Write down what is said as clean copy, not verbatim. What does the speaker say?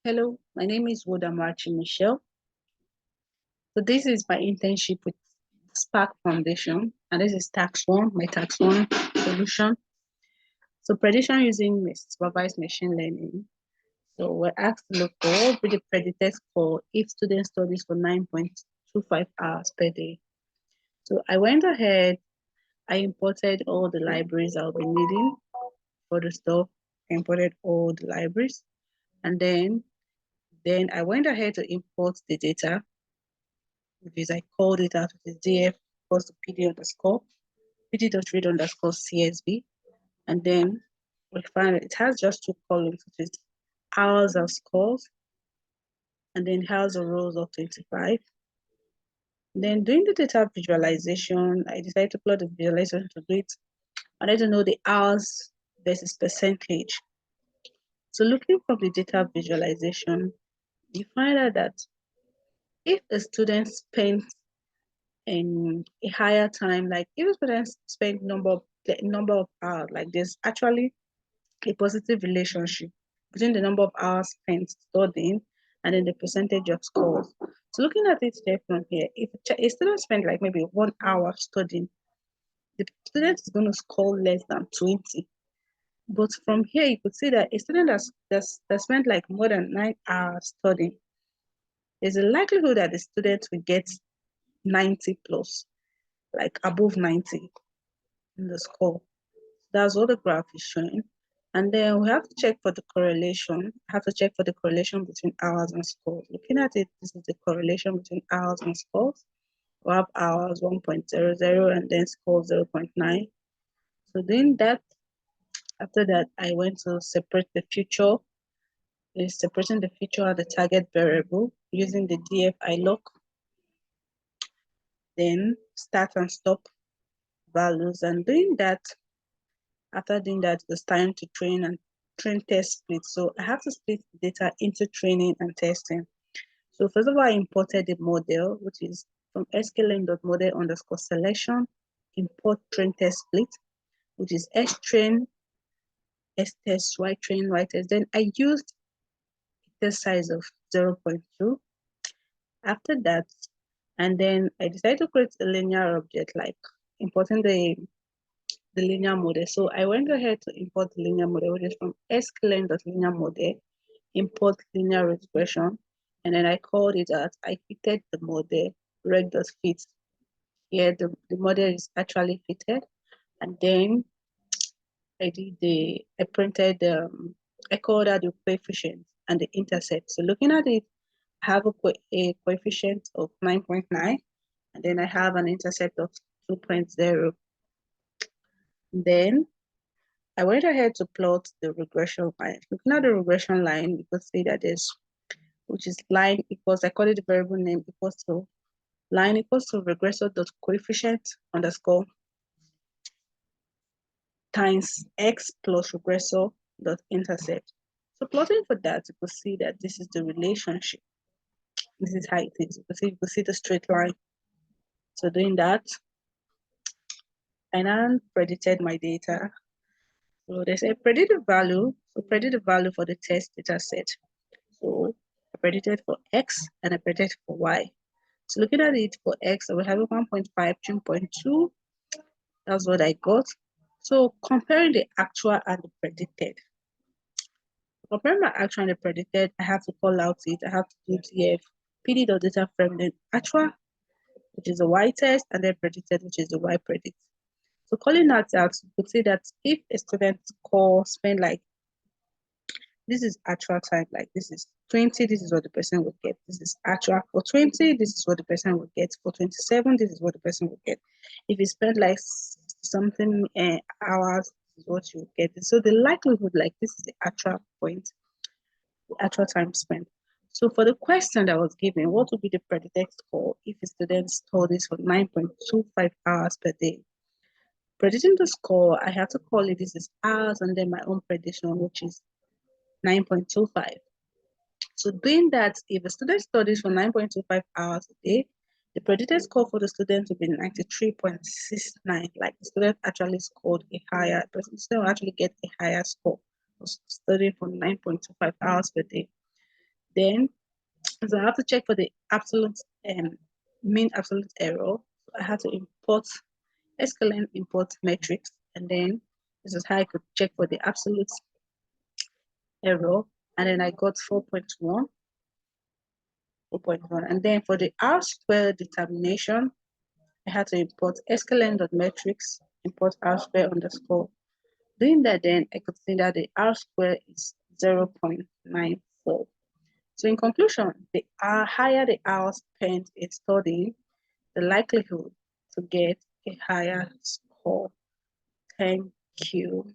Hello, my name is Nwodo Amarachi Michelle. So this is my internship with Spark Foundation, and this is tax one, my tax one solution. So prediction using supervised machine learning. So we're asked to look for what would be the predicted score if student studies for 9.25 hours per day. So I went ahead, I imported all the libraries I'll be needing for the stuff. I imported all the libraries, and then I went ahead to import the data, which is I called it out with the df equals to pd underscore pd.read underscore csv, and then we find it has just two columns, which is hours of scores and then hours of rows of 25. Then doing the data visualization, I decided to plot the visualization to do it. I wanted to know the hours versus percentage. So looking from the data visualization, you find out that if a student spends in a higher time, like if a student spend number of hours, like there's actually a positive relationship between the number of hours spent studying and then the percentage of scores. So looking at it there from here, if a student spend like maybe 1 hour studying, the student is going to score less than 20. But from here, you could see that a student that spent like more than 9 hours studying, there's a likelihood that the student will get 90 plus, like above 90 in the score. That's what the graph is showing. And then we have to check for the correlation. I have to check for the correlation between hours and scores. Looking at it, this is the correlation between hours and scores. We have hours 1.00 and then scores 0.9. So doing that, after that, I went to separate the feature. Is separating the feature and the target variable using the df iloc. Then start and stop values, and doing that, after doing that, it's time to train and train test split. So I have to split the data into training and testing. So first of all, I imported the model, which is from sklearn.model underscore selection, import train test split, which is strain, stest, ytrain, ytest. Then I used a test size of 0.2. After that, and then I decided to create a linear object, like importing the linear model. So I went ahead to import the linear model, which is from sklearn.linear model, import linear regression, and then I called it out. I fitted the model reg.fit. Here the model is actually fitted, and then I printed I called out the coefficient and the intercept. So looking at it, I have a coefficient of 9.9, and then I have an intercept of 2.0. Then I went ahead to plot the regression line. Looking at the regression line, you could see that which is line equals, I call it the variable name equals to line equals to regressor dot coefficient underscore times x plus regressor dot intercept. So plotting for that, you could see that this is the relationship. This is how it is. You could see the straight line. So doing that, I now predicted my data. So there's a predicted value. So predicted value for the test data set. So I predicted for X and I predicted for Y. So looking at it for X, I will have 1.5, 2.2. That's what I got. So comparing the actual and the predicted. Comparing my actual and the predicted, I have to call out it. I have to do TF, PD.data frame, then actual, which is the Y test, and then predicted, which is the Y predict. So calling that out, you could see that if a student spend like, this is actual time, like this is 20, this is what the person will get. This is actual for 20, this is what the person will get. For 27, this is what the person will get. If you spend like something hours, this is what you get. So the likelihood, like this is the actual point, the actual time spent. So for the question that was given, what would be the predicted score if a student studies for 9.25 hours per day? Predicting the score, I have to call it, this is hours and then my own prediction, which is 9.25. So doing that, if a student studies for 9.25 hours a day, The predicted score for the student will be 93.69. Like the student actually scored a higher, but the student will actually get a higher score for studying for 9.25 hours per day. Then, so I have to check for the absolute mean absolute error. So I had to import sklearn import metrics, and then this is how I could check for the absolute error, and then I got 4.1. And then for the R square determination, I had to import sklearn.metrics, import R square underscore. Doing that, then I could see that the R square is 0.94. So in conclusion, the higher the hours spent in studying, the likelihood to get a higher score. Thank you.